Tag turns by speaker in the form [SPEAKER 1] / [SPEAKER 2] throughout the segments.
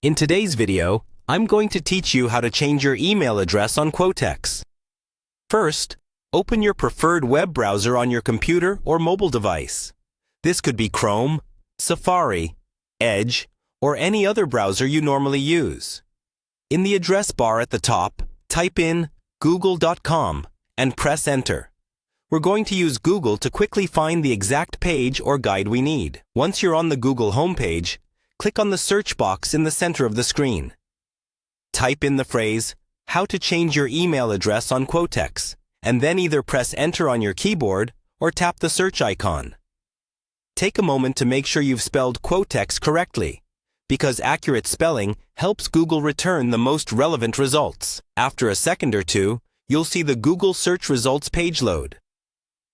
[SPEAKER 1] In today's video, I'm going to teach you how to change your email address on Quotex. First, open your preferred web browser on your computer or mobile device. This could be Chrome, Safari, Edge, or any other browser you normally use. In the address bar at the top, type in google.com and press Enter. We're going to use Google to quickly find the exact page or guide we need. Once you're on the Google homepage, click on the search box in the center of the screen. Type in the phrase, "How to change your email address on Quotex," and then either press Enter on your keyboard or tap the search icon. Take a moment to make sure you've spelled Quotex correctly, because accurate spelling helps Google return the most relevant results. After a second or two, you'll see the Google search results page load.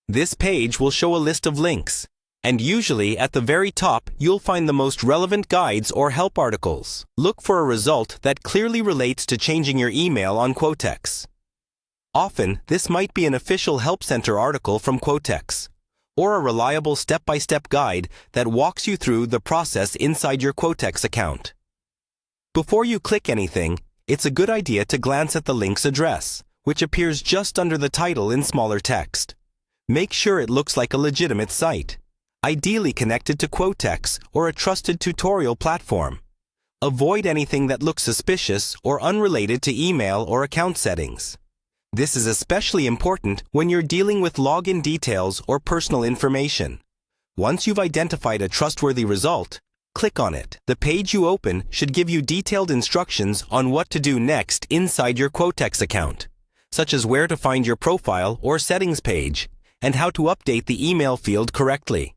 [SPEAKER 1] This page will show a list of links, and usually at the very top you'll find the most relevant guides or help articles. Look for a result that clearly relates to changing your email on Quotex. Often, this might be an official Help Center article from Quotex, or a reliable step-by-step guide that walks you through the process inside your Quotex account. Before you click anything, it's a good idea to glance at the link's address, which appears just under the title in smaller text. Make sure it looks like a legitimate site, ideally connected to Quotex or a trusted tutorial platform. Avoid anything that looks suspicious or unrelated to email or account settings. This is especially important when you're dealing with login details or personal information. Once you've identified a trustworthy result, click on it. The page you open should give you detailed instructions on what to do next inside your Quotex account, such as where to find your profile or settings page, and how to update the email field correctly.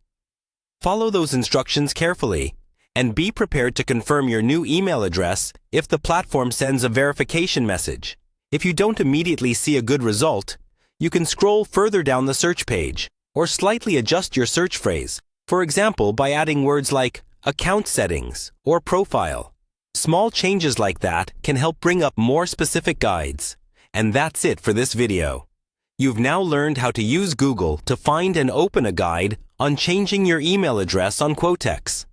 [SPEAKER 1] Follow those instructions carefully, and be prepared to confirm your new email address if the platform sends a verification message. If you don't immediately see a good result, you can scroll further down the search page, or slightly adjust your search phrase, for example by adding words like account settings or profile. Small changes like that can help bring up more specific guides. And that's it for this video. You've now learned how to use Google to find and open a guide on changing your email address on Quotex.